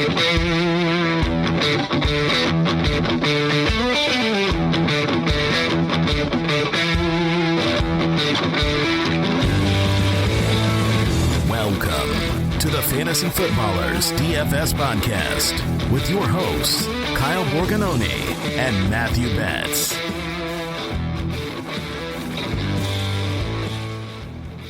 Welcome to the Fantasy Footballers DFS Podcast with your hosts, Kyle Borgognoni and Matthew Betz.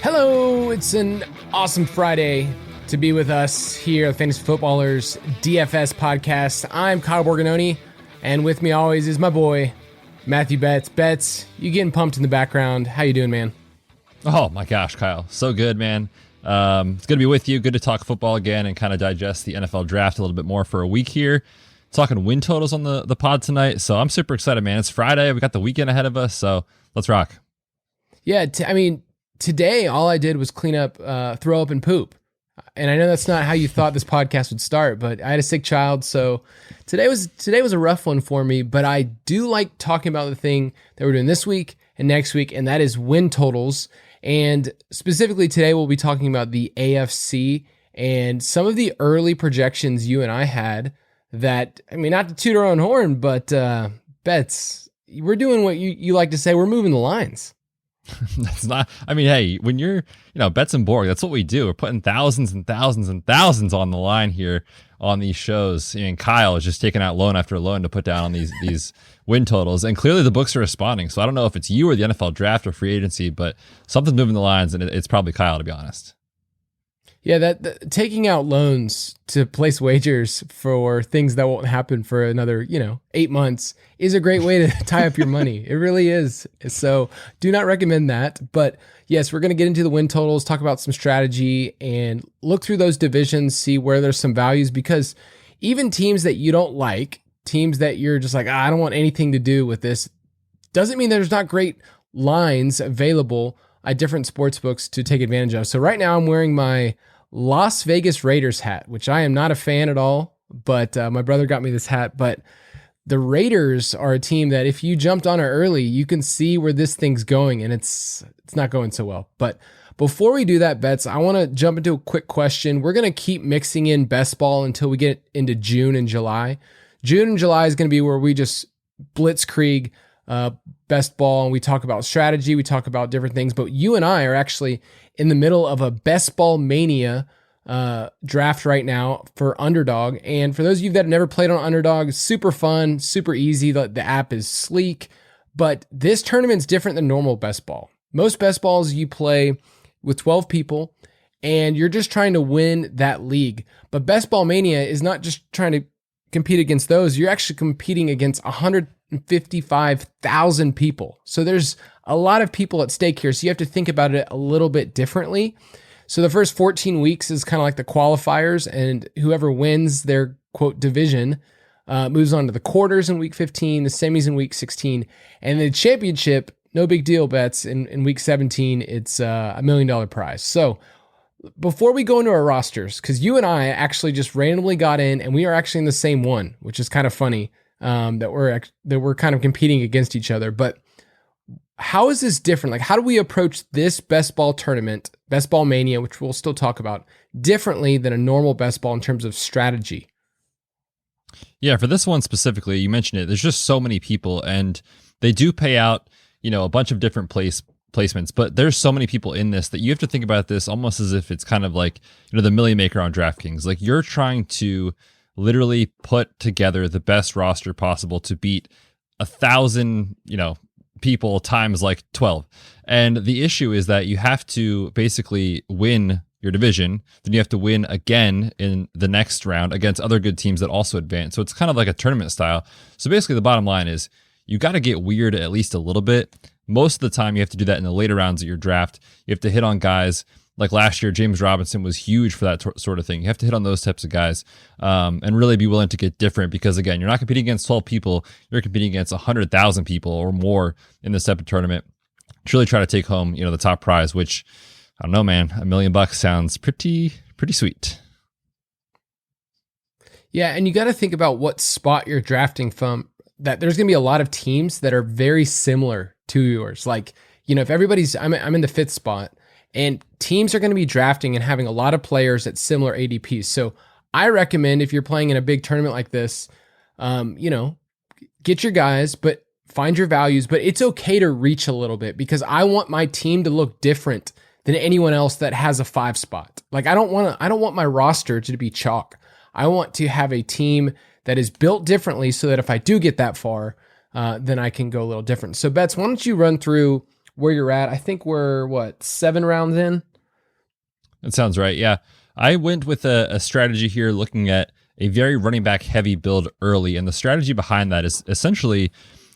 Hello, it's an awesome Friday to be with us here at Fantasy Footballers DFS Podcast. I'm Kyle Borgognoni, and with me always is my boy, Matthew Betz. Betz, you getting pumped in the background. How you doing, man? Oh my gosh, Kyle. So good, man. It's good to be with you. Good to talk football again and kind of digest the NFL draft a little bit more for a week here. Talking win totals on the pod tonight. So I'm super excited, man. It's Friday. We got the weekend ahead of us. So let's rock. Yeah, today all I did was clean up, throw up and poop. And I know that's not how you thought this podcast would start, but I had a sick child. So today was a rough one for me, but I do like talking about the thing that we're doing this week and next week, and that is win totals. And specifically today, we'll be talking about the AFC and some of the early projections you and I had that, not to toot our own horn, but Betz, we're doing what you like to say, we're moving the lines. That's not, hey, when you're, Betz and Borg, that's what we do. We're putting thousands and thousands and thousands on the line here on these shows. Kyle is just taking out loan after loan to put down on these win totals, and clearly the books are responding. So I don't know if it's you or the NFL draft or free agency, but something's moving the lines, and it's probably Kyle, to be honest. Yeah, that taking out loans to place wagers for things that won't happen for another, 8 months is a great way to tie up your money. It really is. So do not recommend that. But yes, we're going to get into the win totals, talk about some strategy, and look through those divisions, see where there's some values, because even teams that you don't like, teams that you're just like, I don't want anything to do with this, doesn't mean there's not great lines available at different sports books to take advantage of. So right now I'm wearing my Las Vegas Raiders hat, which I am not a fan at all, but my brother got me this hat. But the Raiders are a team that if you jumped on it early, you can see where this thing's going, and it's not going so well. But before we do that, Betz, I want to jump into a quick question. We're going to keep mixing in best ball until we get into June and July. June and July is going to be where we just blitzkrieg best ball, and we talk about strategy, we talk about different things. But you and I are actually in the middle of a best ball mania draft right now for Underdog. And for those of you that have never played on Underdog, it's super fun, super easy. The app is sleek, but this tournament's different than normal best ball. Most best balls you play with 12 people and you're just trying to win that league. But Best Ball Mania is not just trying to compete against those. You're actually competing against 155,000 people. So there's a lot of people at stake here. So you have to think about it a little bit differently. So the first 14 weeks is kind of like the qualifiers, and whoever wins their quote division moves on to the quarters in week 15, the semis in week 16, and the championship, no big deal, Betz, in week 17, it's $1 million prize. So before we go into our rosters, because you and I actually just randomly got in, and we are actually in the same one, which is kind of funny that we're kind of competing against each other. But how is this different? Like, how do we approach this best ball tournament, Best Ball Mania, which we'll still talk about, differently than a normal best ball in terms of strategy? Yeah, for this one specifically, you mentioned it. There's just so many people, and they do pay out, a bunch of different placements, but there's so many people in this that you have to think about this almost as if it's kind of like, the Million Maker on DraftKings. Like, you're trying to literally put together the best roster possible to beat 1,000, people times like 12. And the issue is that you have to basically win your division, then you have to win again in the next round against other good teams that also advance. So it's kind of like a tournament style. So basically the bottom line is you got to get weird at least a little bit. Most of the time you have to do that in the later rounds of your draft. You have to hit on guys like last year. James Robinson was huge for that sort of thing. You have to hit on those types of guys and really be willing to get different, because again, you're not competing against 12 people. You're competing against 100,000 people or more in this type of tournament to really try to take home, the top prize, which I don't know, man, $1 million sounds pretty sweet. Yeah. And you got to think about what spot you're drafting from. That there's going to be a lot of teams that are very similar to yours. Like, if everybody's, I'm in the 5th spot, and teams are going to be drafting and having a lot of players at similar ADPs. So I recommend if you're playing in a big tournament like this, get your guys, but find your values. But it's okay to reach a little bit because I want my team to look different than anyone else that has a 5 spot. Like I don't want my roster to be chalk. I want to have a team that is built differently so that if I do get that far, then I can go a little different. So Betz, why don't you run through where you're at? I think we're 7 rounds in? That sounds right. Yeah. I went with a strategy here looking at a very running back heavy build early. And the strategy behind that is essentially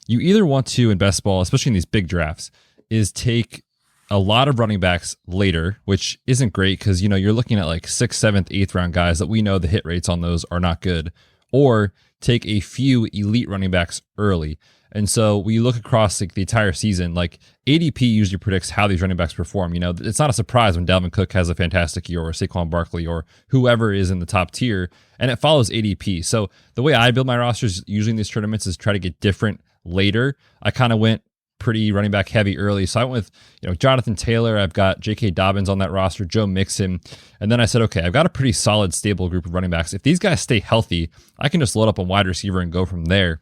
you either want to, in best ball, especially in these big drafts, is take a lot of running backs later, which isn't great because, you're looking at like 6th, 7th, 8th round guys that we know the hit rates on those are not good, or take a few elite running backs early. And so we look across like the entire season, like ADP usually predicts how these running backs perform. It's not a surprise when Dalvin Cook has a fantastic year or Saquon Barkley or whoever is in the top tier, and it follows ADP. So the way I build my rosters usually in these tournaments is try to get different later. I kind of went pretty running back heavy early. So I went with, Jonathan Taylor. I've got J.K. Dobbins on that roster, Joe Mixon. And then I said, okay, I've got a pretty solid, stable group of running backs. If these guys stay healthy, I can just load up a wide receiver and go from there.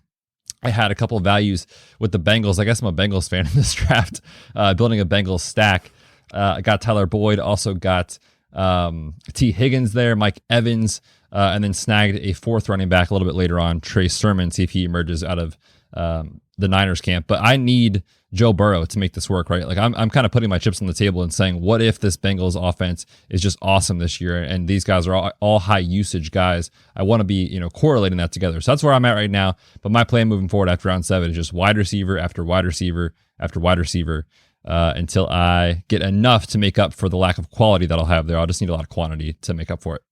I had a couple of values with the Bengals. I guess I'm a Bengals fan in this draft, building a Bengals stack. I got Tyler Boyd, also got T. Higgins there, Mike Evans, and then snagged a 4th running back a little bit later on, Trey Sermon, see if he emerges out of the Niners camp. But I need Joe Burrow to make this work, right? Like I'm kind of putting my chips on the table and saying, what if this Bengals offense is just awesome this year? And these guys are all high usage guys. I want to be, correlating that together. So that's where I'm at right now. But my plan moving forward after round 7 is just wide receiver after wide receiver after wide receiver until I get enough to make up for the lack of quality that I'll have there. I'll just need a lot of quantity to make up for it.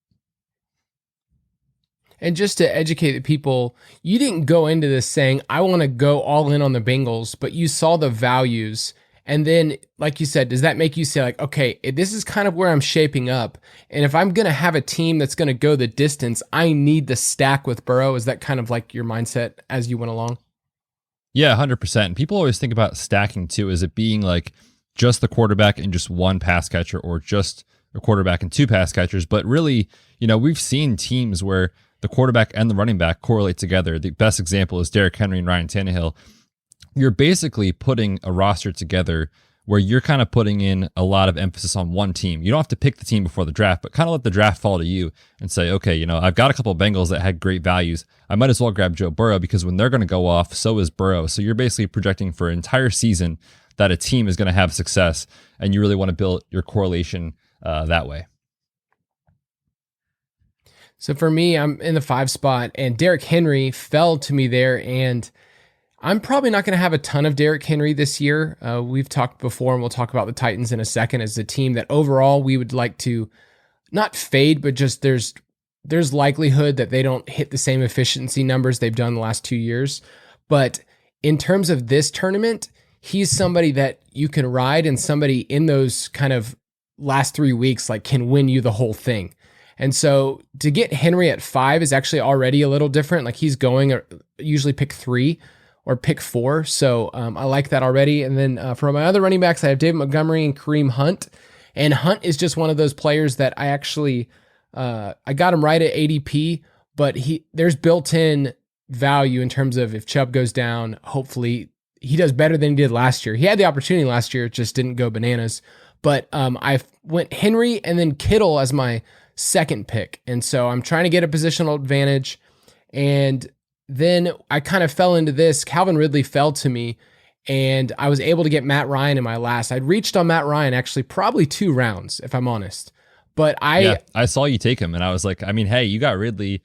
And just to educate the people, you didn't go into this saying, I want to go all in on the Bengals, but you saw the values. And then, like you said, does that make you say like, okay, this is kind of where I'm shaping up. And if I'm going to have a team that's going to go the distance, I need the stack with Burrow. Is that kind of like your mindset as you went along? Yeah, 100%. People always think about stacking too, as it being like just the quarterback and just one pass catcher or just a quarterback and 2 pass catchers. But really, we've seen teams where the quarterback and the running back correlate together. The best example is Derrick Henry and Ryan Tannehill. You're basically putting a roster together where you're kind of putting in a lot of emphasis on one team. You don't have to pick the team before the draft, but kind of let the draft fall to you and say, okay, I've got a couple of Bengals that had great values. I might as well grab Joe Burrow because when they're going to go off, so is Burrow. So you're basically projecting for an entire season that a team is going to have success, and you really want to build your correlation that way. So for me, I'm in the 5 spot, and Derrick Henry fell to me there, and I'm probably not going to have a ton of Derrick Henry this year. We've talked before, and we'll talk about the Titans in a second, as a team that overall we would like to not fade, but just there's likelihood that they don't hit the same efficiency numbers they've done the last 2 years. But in terms of this tournament, he's somebody that you can ride, and somebody in those kind of last 3 weeks like can win you the whole thing. And so to get Henry at 5 is actually already a little different. Like he's going usually pick 3 or pick 4. So I like that already. And then for my other running backs, I have David Montgomery and Kareem Hunt. And Hunt is just one of those players that I actually, I got him right at ADP, but there's built-in value in terms of if Chubb goes down, hopefully he does better than he did last year. He had the opportunity last year, it just didn't go bananas. But I went Henry and then Kittle as my second pick. And so I'm trying to get a positional advantage. And then I kind of fell into this. Calvin Ridley fell to me, and I was able to get Matt Ryan in my last. I'd reached on Matt Ryan actually probably 2 rounds, if I'm honest. But I saw you take him, and I was like, I mean, hey, you got Ridley.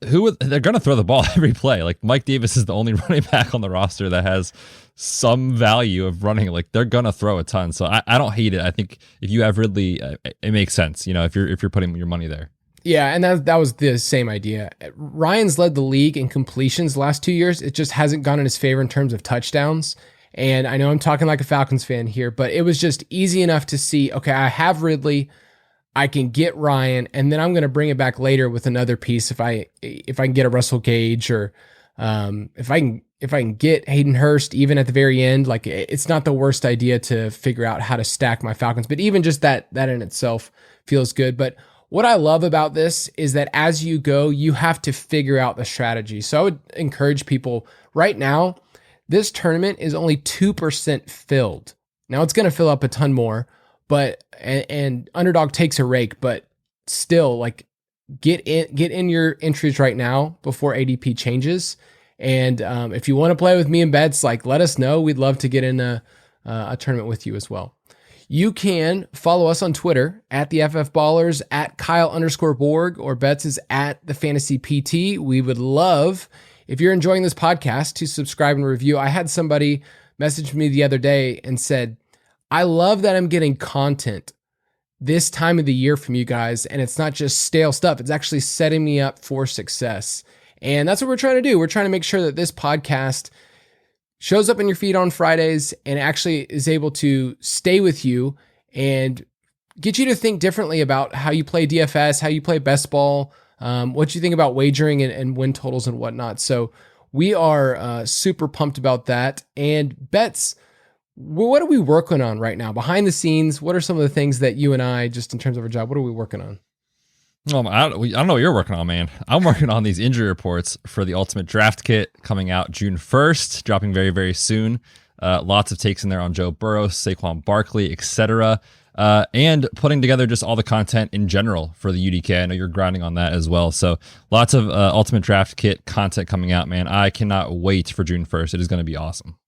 They're going to throw the ball every play. Like Mike Davis is the only running back on the roster that has some value of running. Like they're going to throw a ton. So I don't hate it. I think if you have Ridley, it makes sense, if you're putting your money there. Yeah, and that was the same idea. Ryan's led the league in completions the last 2 years. It just hasn't gone in his favor in terms of touchdowns. And I know I'm talking like a Falcons fan here, but it was just easy enough to see, okay, I have Ridley, I can get Ryan, and then I'm going to bring it back later with another piece if I can get a Russell Gage, or if I can get Hayden Hurst even at the very end. Like it's not the worst idea to figure out how to stack my Falcons, but even just that in itself feels good. But what I love about this is that as you go, you have to figure out the strategy. So I would encourage people right now, this tournament is only 2% filled. Now it's going to fill up a ton more, but, and Underdog takes a rake, but still, like, get in your entries right now before ADP changes. And if you want to play with me and Betz, like, let us know. We'd love to get in a tournament with you as well. You can follow us on Twitter at the FF Ballers, at Kyle_Borg, or Betz is at the Fantasy PT. We would love, if you're enjoying this podcast, to subscribe and review. I had somebody message me the other day and said, I love that I'm getting content this time of the year from you guys, and it's not just stale stuff. It's actually setting me up for success. And that's what we're trying to do. We're trying to make sure that this podcast shows up in your feed on Fridays and actually is able to stay with you and get you to think differently about how you play DFS, how you play best ball, what you think about wagering and win totals and whatnot. So we are super pumped about that. And Betz, what are we working on right now behind the scenes? What are some of the things that you and I, just in terms of our job, what are we working on? I don't know what you're working on, man. I'm working on these injury reports for the Ultimate Draft Kit coming out June 1st, dropping very, very soon. Lots of takes in there on Joe Burrow, Saquon Barkley, etc. And putting together just all the content in general for the UDK. I know you're grinding on that as well. So lots of Ultimate Draft Kit content coming out, man. I cannot wait for June 1st. It is going to be awesome.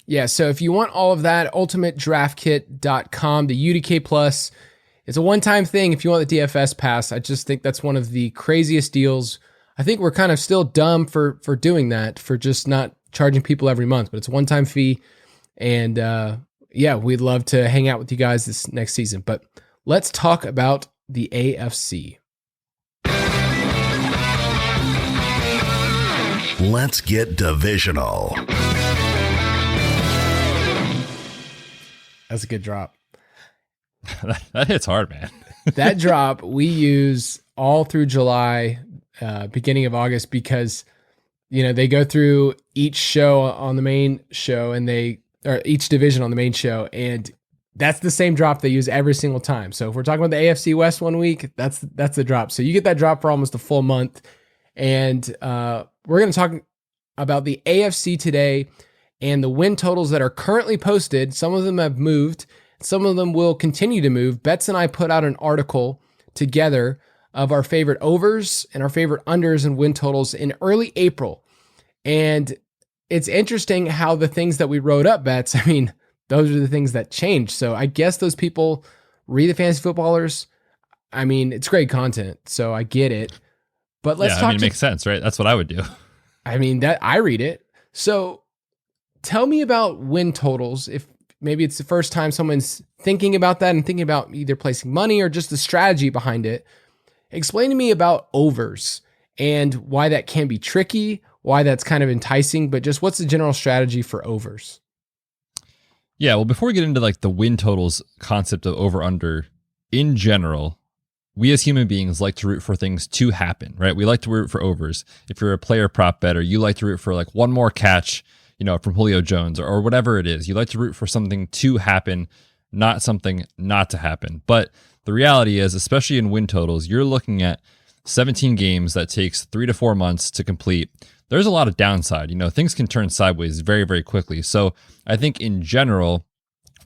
Yeah, so if you want all of that, ultimatedraftkit.com, the UDK Plus. It's a one-time thing if you want the DFS pass. I just think that's one of the craziest deals. I think we're kind of still dumb for doing that, for just not charging people every month, but it's a one-time fee. And yeah, we'd love to hang out with you guys this next season. But let's talk about the AFC. Let's get divisional. That's a good drop. That hits hard, man. That drop we use all through July, beginning of August, because, you know, they go through each show on the main show and or each division on the main show. And that's the same drop they use every single time. So if we're talking about the AFC West one week, that's the drop. So you get that drop for almost a full month. And we're going to talk about the AFC today and the win totals that are currently posted. Some of them have moved. Some of them will continue to move. Betz and I put out an article together of our favorite overs and our favorite unders and win totals in early April. And it's interesting how the things that we wrote up, Betz, I mean, those are the things that changed. So I guess those people read the Fantasy Footballers. I mean, it's great content, so I get it. But let's talk. I mean, it makes sense, right? That's what I would do. I mean, that I read it. So tell me about win totals. If maybe it's the first time someone's thinking about that and thinking about either placing money or just the strategy behind it. Explain to me about overs and why that can be tricky, why that's kind of enticing, but just what's the general strategy for overs? Yeah, well, before we get into like the win totals concept of over under in general, we as human beings like to root for things to happen, right? We like to root for overs. If you're a player prop better, you like to root for like one more catch, you know, from Julio Jones or whatever it is. You like to root for something to happen, not something not to happen. But the reality is, especially in win totals, you're looking at 17 games that takes 3 to 4 months to complete. There's a lot of downside. You know, things can turn sideways very, very quickly. So I think in general,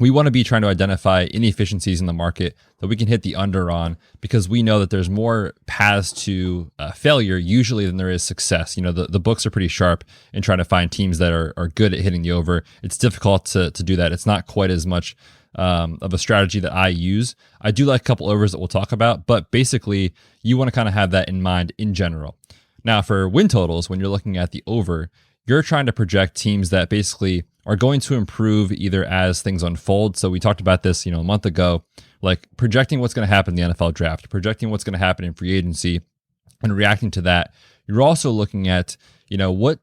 we want to be trying to identify inefficiencies in the market that we can hit the under on, because we know that there's more paths to failure usually than there is success. You know, the books are pretty sharp in trying to find teams that are good at hitting the over. It's difficult to do that. It's not quite as much of a strategy that I use. I do like a couple overs that we'll talk about, but basically you want to kind of have that in mind in general. Now for win totals, when you're looking at the over, you're trying to project teams that basically are going to improve either as things unfold. So we talked about this, you know, a month ago, like projecting what's going to happen in the NFL draft, projecting what's going to happen in free agency and reacting to that. You're also looking at, you know, what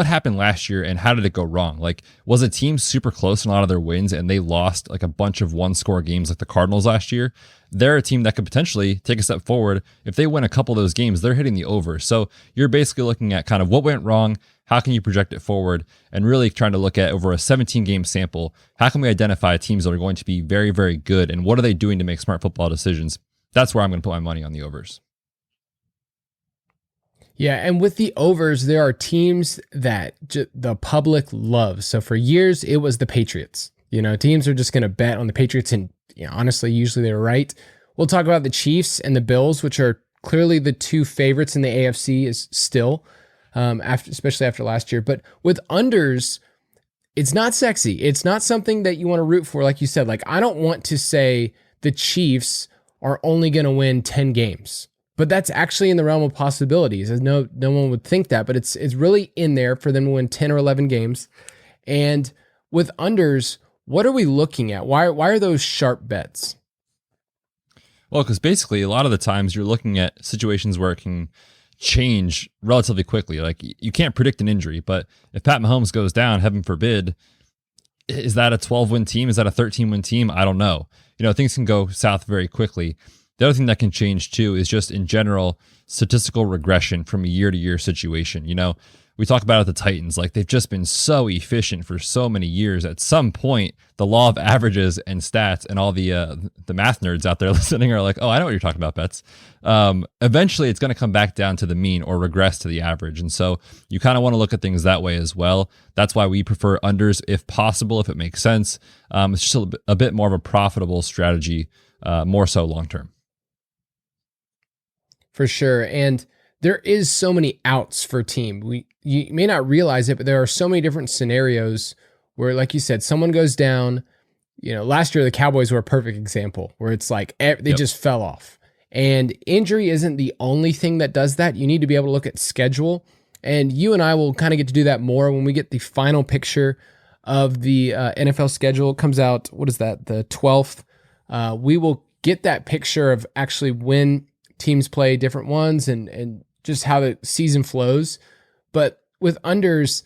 happened last year and how did it go wrong? Like, was a team super close in a lot of their wins and they lost like a bunch of one-score games like the Cardinals last year? They're a team that could potentially take a step forward. If they win a couple of those games, they're hitting the over. So you're basically looking at kind of what went wrong, how can you project it forward, and really trying to look at over a 17-game sample, how can we identify teams that are going to be very, very good and what are they doing to make smart football decisions? that's where I'm going to put my money on the overs. Yeah, and with the overs, there are teams that the public loves. So for years, it was the Patriots. Teams are just going to bet on the Patriots, and honestly, usually they're right. We'll talk about the Chiefs and the Bills, which are clearly the two favorites in the AFC is still, especially after last year. But with unders, it's not sexy. It's not something that you want to root for. Like you said, I don't want to say the Chiefs are only going to win 10 games, but that's actually in the realm of possibilities. No one would think that, but it's really in there for them to win 10 or 11 games. And with unders, what are we looking at? Why are those sharp bets? Well, because basically a lot of the times you're looking at situations where it can change relatively quickly. Like you can't predict an injury, but if Pat Mahomes goes down, heaven forbid, is that a 12-win team? Is that a 13-win team? I don't know. Things can go south very quickly. The other thing that can change too is just in general statistical regression from a year-to-year situation. We talk about the Titans, they've just been so efficient for so many years. At some point, the law of averages and stats and all the math nerds out there listening are like, oh, I know what you're talking about, Betz. Eventually, it's going to come back down to the mean or regress to the average. And so you kind of want to look at things that way as well. That's why we prefer unders if possible, if it makes sense. It's just a bit more of a profitable strategy, more so long-term. For sure. And there is so many outs for a team. You may not realize it, but there are so many different scenarios where, like you said, someone goes down. Last year the Cowboys were a perfect example where it's they just fell off. And injury isn't the only thing that does that. You need to be able to look at schedule. And you and I will kind of get to do that more when we get the final picture of the NFL schedule. It comes out, what is that, the 12th? We will get that picture of actually when teams play different ones and just how the season flows. But with unders,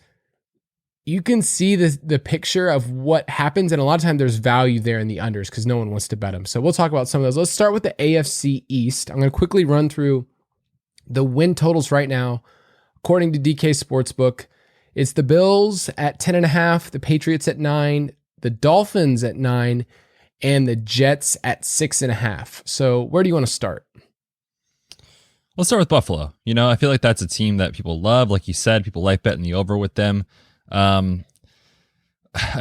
you can see the picture of what happens, and a lot of time there's value there in the unders because no one wants to bet them. So we'll talk about some of those. Let's start with the AFC East. I'm going to quickly run through the win totals right now. According to DK Sportsbook, it's the Bills at 10.5, the Patriots at 9, the Dolphins at 9, and the Jets at 6.5. So where do you want to start? Let's start with Buffalo. I feel like that's a team that people love. Like you said, people like betting the over with them. I've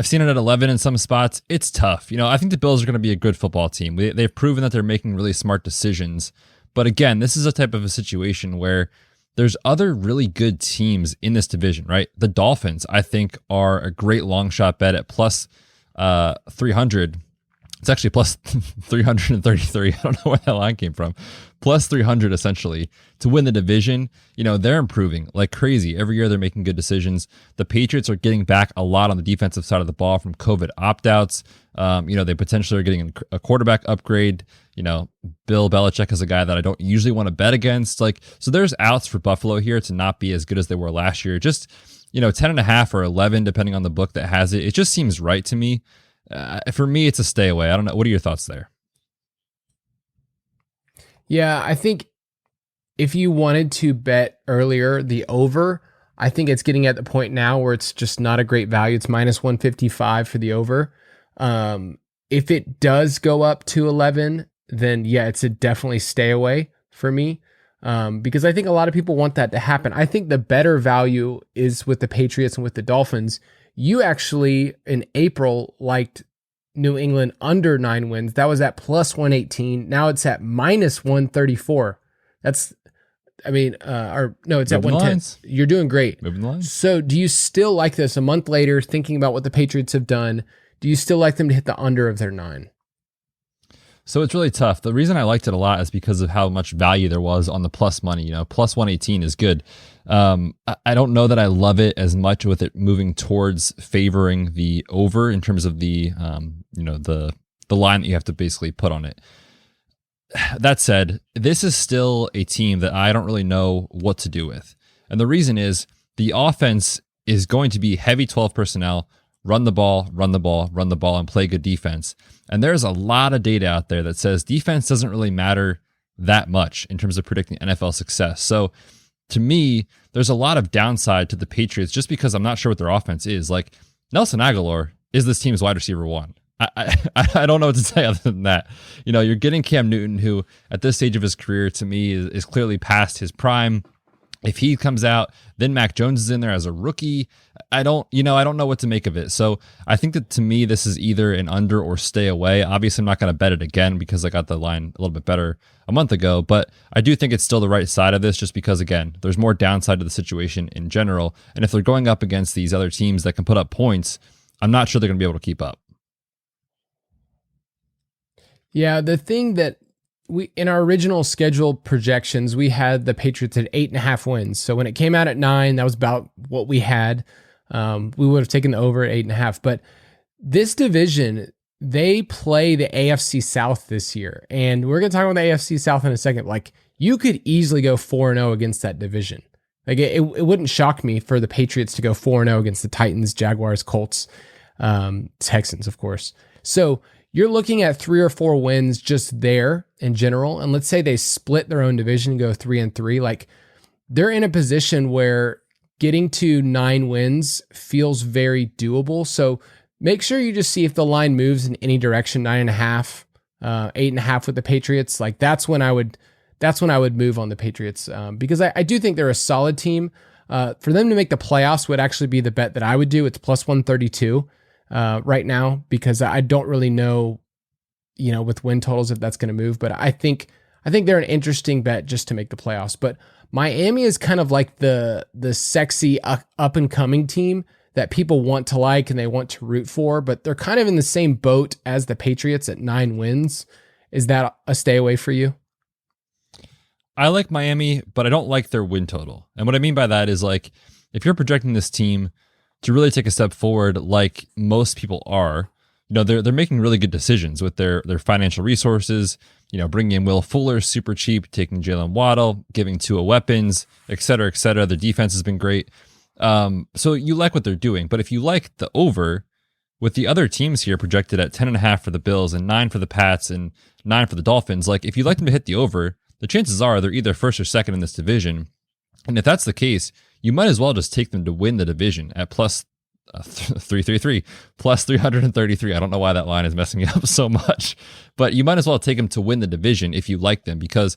seen it at 11 in some spots. It's tough. I think the Bills are going to be a good football team. They've proven that they're making really smart decisions. But again, this is a type of a situation where there's other really good teams in this division, right? The Dolphins, I think, are a great long shot bet at plus 300. It's actually plus 333. I don't know where that line came from. Plus 300 essentially to win the division. They're improving like crazy. Every year they're making good decisions. The Patriots are getting back a lot on the defensive side of the ball from COVID opt-outs. They potentially are getting a quarterback upgrade. Bill Belichick is a guy that I don't usually want to bet against. So there's outs for Buffalo here to not be as good as they were last year. Just, 10.5 or 11, depending on the book that has it. It just seems right to me. For me, it's a stay away. I don't know. What are your thoughts there? Yeah, I think if you wanted to bet earlier the over, I think it's getting at the point now where it's just not a great value. It's minus 155 for the over. If it does go up to 11, then yeah, it's a definitely stay away for me. Because I think a lot of people want that to happen. I think the better value is with the Patriots and with the Dolphins. You actually, in April, liked New England under 9 wins. That was at plus 118. Now it's at minus 134. It's at 110. You're doing great. Moving the lines. So do you still like this a month later, thinking about what the Patriots have done? Do you still like them to hit the under of their 9? So it's really tough. The reason I liked it a lot is because of how much value there was on the plus money. Plus 118 is good. I don't know that I love it as much with it moving towards favoring the over in terms of the line that you have to basically put on it. That said, this is still a team that I don't really know what to do with. And the reason is the offense is going to be heavy 12 personnel, run the ball, and play good defense. And there's a lot of data out there that says defense doesn't really matter that much in terms of predicting NFL success. So to me, there's a lot of downside to the Patriots just because I'm not sure what their offense is. Nelson Aguilar is this team's wide receiver 1. I don't know what to say other than that. You're getting Cam Newton, who at this stage of his career, to me, is clearly past his prime. If he comes out, then Mac Jones is in there as a rookie. I don't know what to make of it. So I think that to me, this is either an under or stay away. Obviously, I'm not going to bet it again because I got the line a little bit better a month ago, but I do think it's still the right side of this just because, again, there's more downside to the situation in general. And if they're going up against these other teams that can put up points, I'm not sure they're going to be able to keep up. Yeah, the thing that in our original schedule projections, we had the Patriots at 8.5 wins. So when it came out at 9, that was about what we had. We would have taken the over at 8.5. But this division, they play the AFC South this year. And we're going to talk about the AFC South in a second. Like, you could easily go 4-0 against that division. Like, it wouldn't shock me for the Patriots to go 4-0 against the Titans, Jaguars, Colts, Texans, of course. So you're looking at 3 or 4 wins just there in general. And let's say they split their own division and go 3-3. Like, they're in a position where getting to 9 wins feels very doable. So make sure you just see if the line moves in any direction, 9.5, 8.5 with the Patriots. Like, that's when I would move on the Patriots, because I do think they're a solid team. For them to make the playoffs would actually be the bet that I would do. It's plus 132 right now, because I don't really know, with win totals if that's going to move. But I think they're an interesting bet just to make the playoffs. But Miami is kind of like the sexy up and coming team that people want to like and they want to root for, but they're kind of in the same boat as the Patriots at 9 wins. Is that a stay away for you? I like Miami, but I don't like their win total. And what I mean by that is, like, if you're projecting this team to really take a step forward, like most people are, they're making really good decisions with their financial resources, bringing in Will Fuller super cheap, taking Jalen Waddle, giving Tua weapons, et cetera, et cetera. Their defense has been great. So you like what they're doing. But if you like the over, with the other teams here projected at 10.5 for the Bills and 9 for the Pats and 9 for the Dolphins, like, if you like them to hit the over, the chances are they're either first or second in this division. And if that's the case, you might as well just take them to win the division at plus 333, plus 333. I don't know why that line is messing me up so much, but you might as well take them to win the division if you like them, because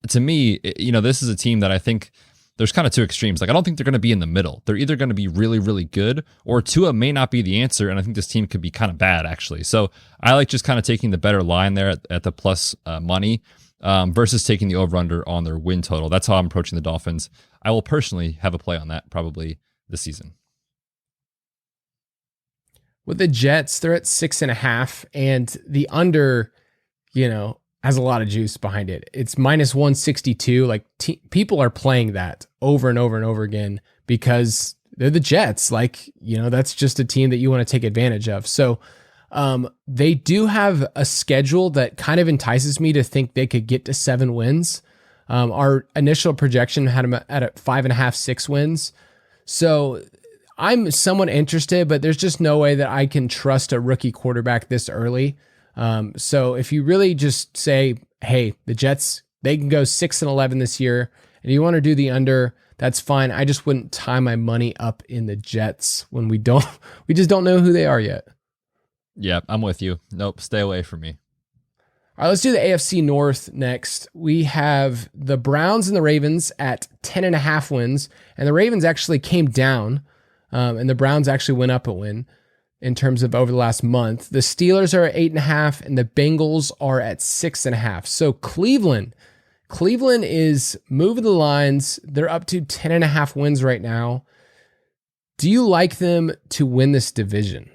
to me, this is a team that I think there's kind of two extremes. Like, I don't think they're going to be in the middle. They're either going to be really, really good, or Tua may not be the answer. And I think this team could be kind of bad, actually. So I like just kind of taking the better line there at the plus money. Versus taking the over-under on their win total. That's how I'm approaching the Dolphins. I will personally have a play on that probably this season. With the Jets, they're at 6.5, and the under, has a lot of juice behind it. It's minus 162. Like, people are playing that over and over and over again because they're the Jets. Like, that's just a team that you want to take advantage of. So they do have a schedule that kind of entices me to think they could get to 7 wins. Our initial projection had them at 5.5, 6 wins. So I'm somewhat interested, but there's just no way that I can trust a rookie quarterback this early. So if you really just say, hey, the Jets, they can go 6-11 this year, and you want to do the under, that's fine. I just wouldn't tie my money up in the Jets when we just don't know who they are yet. Yeah, I'm with you. Nope, stay away from me. All right, let's do the AFC North next. We have the Browns and the Ravens at 10.5 wins, and the Ravens actually came down, and the Browns actually went up a win in terms of over the last month. The Steelers are at 8.5, and the Bengals are at 6.5. So Cleveland is moving the lines. They're up to 10.5 wins right now. Do you like them to win this division?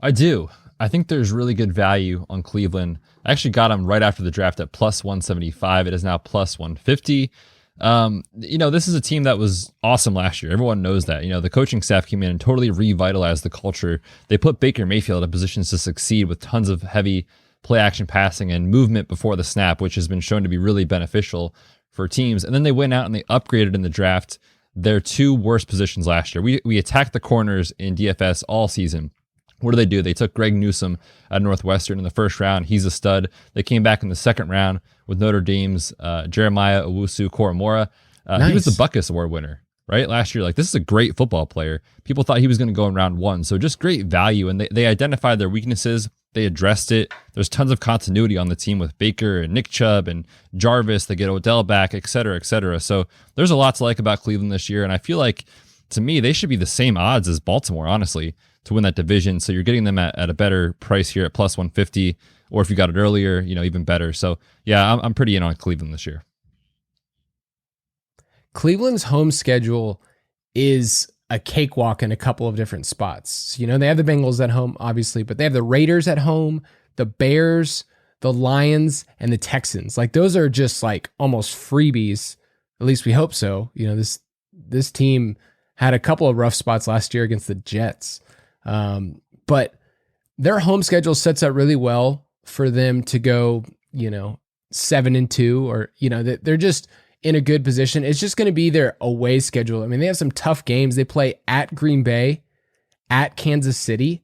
I do. I think there's really good value on Cleveland. I actually got them right after the draft at plus 175. It is now plus 150. This is a team that was awesome last year. Everyone knows that. The coaching staff came in and totally revitalized the culture. They put Baker Mayfield in positions to succeed with tons of heavy play action passing and movement before the snap, which has been shown to be really beneficial for teams. And then they went out and they upgraded in the draft their 2 worst positions last year. We attacked the corners in DFS all season. What do? They took Greg Newsome at Northwestern in the first round. He's a stud. They came back in the second round with Notre Dame's Jeremiah Owusu-Koramoah. Nice. He was the Butkus Award winner right? Last year, like, this is a great football player. People thought he was going to go in round 1. So just great value. And they identified their weaknesses. They addressed it. There's tons of continuity on the team with Baker and Nick Chubb and Jarvis. They get Odell back, et cetera, et cetera. So there's a lot to like about Cleveland this year. And I feel like, to me, they should be the same odds as Baltimore, honestly, to win that division. So you're getting them at a better price here at plus 150, or if you got it earlier, even better. So yeah, I'm pretty in on Cleveland this year. Cleveland's home schedule is a cakewalk in a couple of different spots. They have the Bengals at home, obviously, but they have the Raiders at home, the Bears, the Lions, and the Texans. Like, those are just like almost freebies. At least we hope so. This team had a couple of rough spots last year against the Jets. But their home schedule sets up really well for them to go, 7-2, or, they're just in a good position. It's just going to be their away schedule. I mean, they have some tough games. They play at Green Bay, at Kansas City,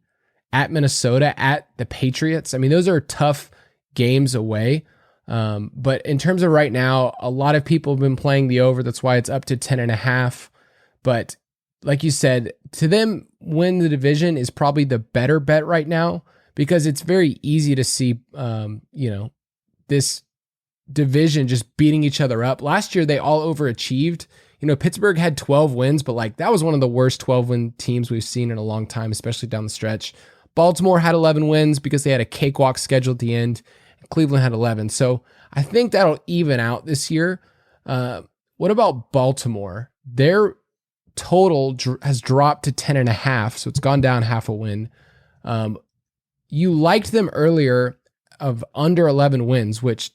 at Minnesota, at the Patriots. I mean, those are tough games away. But in terms of right now, a lot of people have been playing the over. That's why it's up to 10.5. But like you said, to them, win the division is probably the better bet right now, because it's very easy to see, this division just beating each other up. Last year, they all overachieved. Pittsburgh had 12 wins, but like, that was one of the worst 12-win teams we've seen in a long time, especially down the stretch. Baltimore had 11 wins because they had a cakewalk schedule at the end. Cleveland had 11. So I think that'll even out this year. What about Baltimore? Their total has dropped to 10.5, so it's gone down half a win. You liked them earlier of under 11 wins, which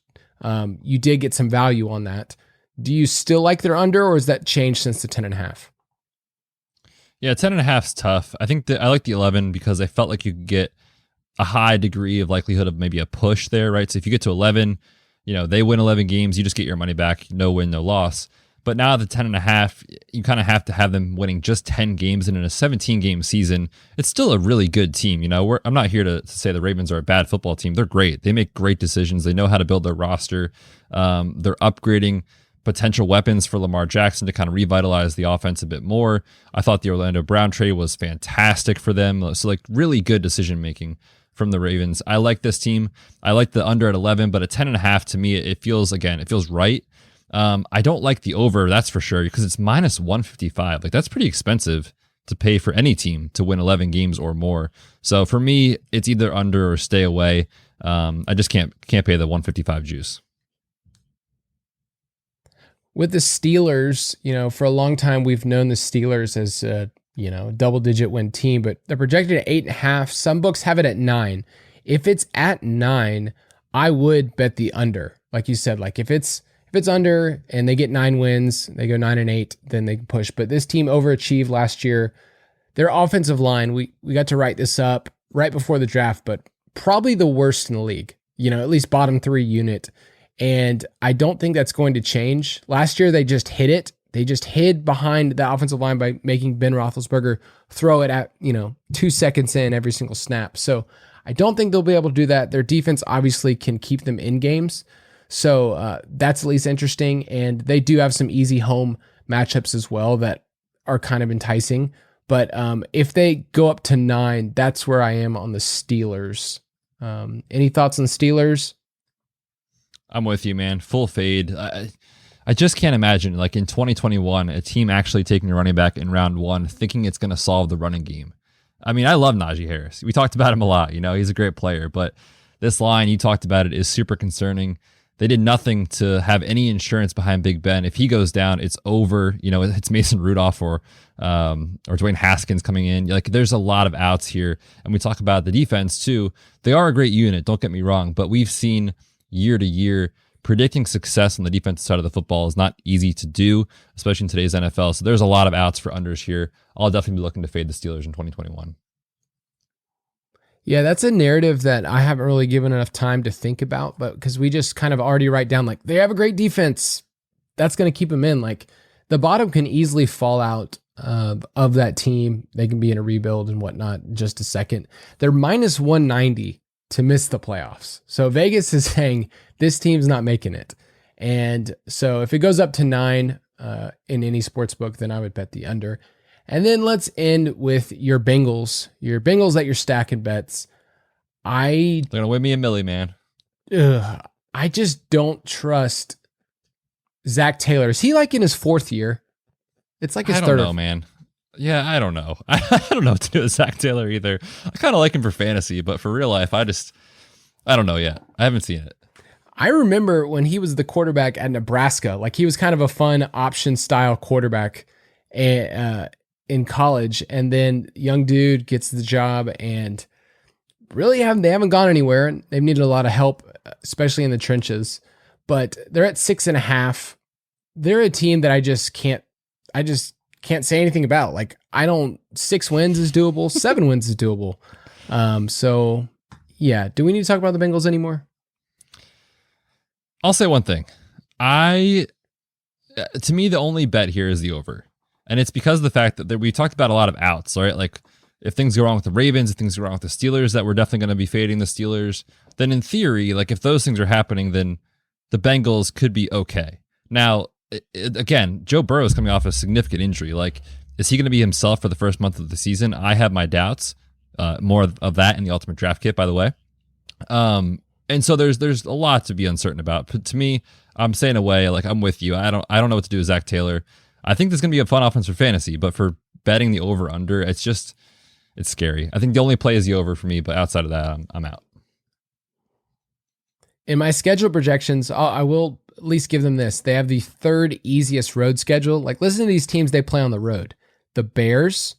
you did get some value on that. Do you still like their under, or has that changed since the 10.5? Yeah, 10.5 is tough. I think that I like the 11 because I felt like you could get a high degree of likelihood of maybe a push there, right? So if you get to 11, they win 11 games, you just get your money back, no win, no loss. But now the 10.5, you kind of have to have them winning just 10 games, and in a 17-game season, it's still a really good team. I'm not here to say the Ravens are a bad football team. They're great. They make great decisions. They know how to build their roster. They're upgrading potential weapons for Lamar Jackson to kind of revitalize the offense a bit more. I thought the Orlando Brown trade was fantastic for them. So like, really good decision-making from the Ravens. I like this team. I like the under at 11, but at 10.5, to me, it feels right. I don't like the over, that's for sure, because it's minus 155. Like, that's pretty expensive to pay for any team to win 11 games or more. So for me, it's either under or stay away. I just can't pay the 155 juice. With the Steelers, for a long time, we've known the Steelers as a, double-digit win team, but they're projected at 8.5. Some books have it at 9. If it's at 9, I would bet the under. Like you said, like if it's under and they get 9 wins, they go 9-8, then they can push. But this team overachieved last year. Their offensive line, we got to write this up right before the draft, but probably the worst in the league, at least bottom 3 unit. And I don't think that's going to change. Last year, they just hid it. They just hid behind the offensive line by making Ben Roethlisberger throw it at, 2 seconds in every single snap. So I don't think they'll be able to do that. Their defense obviously can keep them in games. So that's at least interesting. And they do have some easy home matchups as well that are kind of enticing. But if they go up to 9, that's where I am on the Steelers. Any thoughts on the Steelers? I'm with you, man. Full fade. I just can't imagine, like in 2021, a team actually taking a running back in round 1, thinking it's going to solve the running game. I mean, I love Najee Harris. We talked about him a lot. He's a great player. But this line, you talked about it, is super concerning. They did nothing to have any insurance behind Big Ben. If he goes down, it's over. It's Mason Rudolph or Dwayne Haskins coming in. Like, there's a lot of outs here. And we talk about the defense too. They are a great unit, don't get me wrong, but we've seen year to year predicting success on the defensive side of the football is not easy to do, especially in today's NFL. So there's a lot of outs for unders here. I'll definitely be looking to fade the Steelers in 2021. Yeah, that's a narrative that I haven't really given enough time to think about, but because we just kind of already write down, like, they have a great defense. That's going to keep them in. Like, the bottom can easily fall out of that team. They can be in a rebuild and whatnot in just a second. They're minus 190 to miss the playoffs. So Vegas is saying this team's not making it. And so if it goes up to 9, in any sports book, then I would bet the under. And then let's end with your Bengals that you're stacking bets. They're going to win me a milli, man. I just don't trust Zach Taylor. Is he like in his fourth year? It's like his third. I don't know, man. Yeah, I don't know. I don't know what to do with Zach Taylor either. I kind of like him for fantasy, but for real life, I don't know yet. I haven't seen it. I remember when he was the quarterback at Nebraska, like he was kind of a fun option style quarterback in college. And then young dude gets the job and really they haven't gone anywhere. They've needed a lot of help, especially in the trenches, but they're at 6.5. They're a team that I just can't say anything about. Like 6 wins is doable. 7 wins is doable. So yeah. Do we need to talk about the Bengals anymore? I'll say one thing. To me, the only bet here is the over. And it's because of the fact that we talked about a lot of outs, right? Like if things go wrong with the Ravens, if things go wrong with the Steelers, that we're definitely going to be fading the Steelers. Then in theory, like if those things are happening, then the Bengals could be okay. Now, again, Joe Burrow is coming off a significant injury. Like, is he going to be himself for the first month of the season? I have my doubts. More of that in the Ultimate Draft Kit, by the way. And so there's a lot to be uncertain about. But to me, I'm saying away, like I'm with you. I don't know what to do with Zach Taylor. I think this is going to be a fun offense for fantasy, but for betting the over under, it's scary. I think the only play is the over for me, but outside of that, I'm out. In my schedule projections, I will at least give them this. They have the third easiest road schedule. Like listen to these teams they play on the road. The Bears,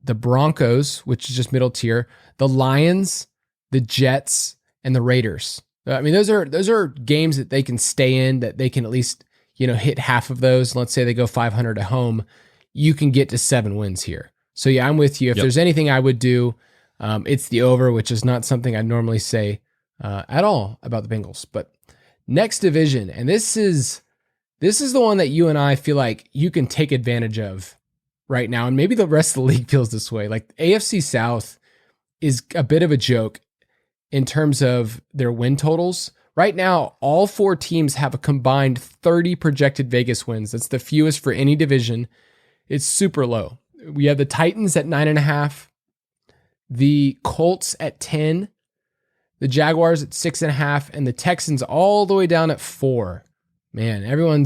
the Broncos, which is just middle tier, the Lions, the Jets, and the Raiders. I mean, those are games that they can stay in, that they can at least, hit half of those. Let's say they go 500 at home. You can get to 7 wins here. So yeah, I'm with you. If there's anything I would do, it's the over, which is not something I normally say at all about the Bengals. But next division, and this is the one that you and I feel like you can take advantage of right now, and maybe the rest of the league feels this way. Like AFC South is a bit of a joke in terms of their win totals. Right now, all 4 teams have a combined 30 projected Vegas wins. That's the fewest for any division. It's super low. We have the Titans at 9.5, the Colts at 10, the Jaguars at 6.5, and the Texans all the way down at 4. Man,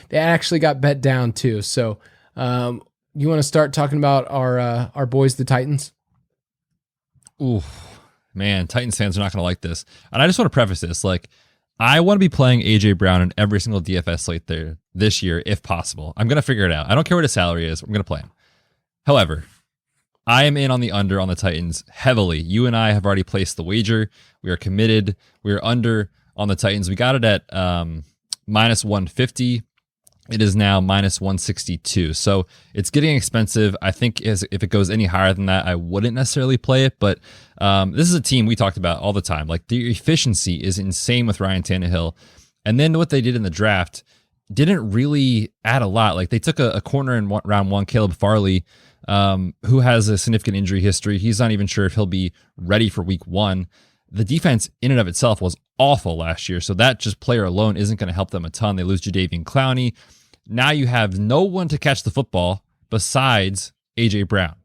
they actually got bet down too. So you want to start talking about our boys, the Titans? Ooh. Man, Titans fans are not going to like this. And I just want to preface this. Like, I want to be playing A.J. Brown in every single DFS slate there this year, if possible. I'm going to figure it out. I don't care what his salary is. I'm going to play him. However, I am in on the under on the Titans heavily. You and I have already placed the wager. We are committed. We are under on the Titans. We got it at minus 150. It is now minus 162. So it's getting expensive. I think if it goes any higher than that, I wouldn't necessarily play it. But this is a team we talked about all the time. Like the efficiency is insane with Ryan Tannehill. And then what they did in the draft didn't really add a lot. Like they took a corner in round 1, Caleb Farley, who has a significant injury history. He's not even sure if he'll be ready for week 1. The defense in and of itself was awful last year. So that just player alone isn't going to help them a ton. They lose Jadeveon Clowney. Now you have no one to catch the football besides A.J. Brown.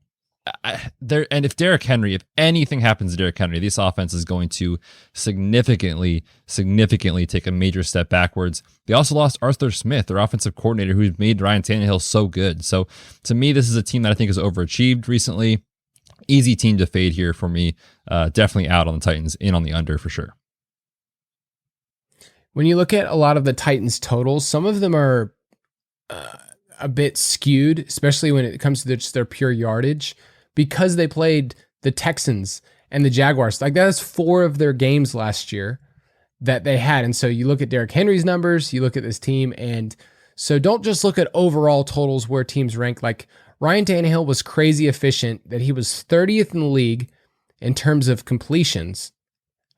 And if Derrick Henry, if anything happens to Derrick Henry, this offense is going to significantly take a major step backwards. They also lost Arthur Smith, their offensive coordinator, who's made Ryan Tannehill so good. So to me, this is a team that I think has overachieved recently. Easy team to fade here for me. Definitely out on the Titans, in on the under for sure. When you look at a lot of the Titans totals, some of them are a bit skewed, especially when it comes to just their pure yardage, because they played the Texans and the Jaguars. Like that's 4 of their games last year that they had. And so you look at Derrick Henry's numbers, you look at this team, and so don't just look at overall totals where teams rank. Like Ryan Tannehill was crazy efficient, that he was 30th in the league in terms of completions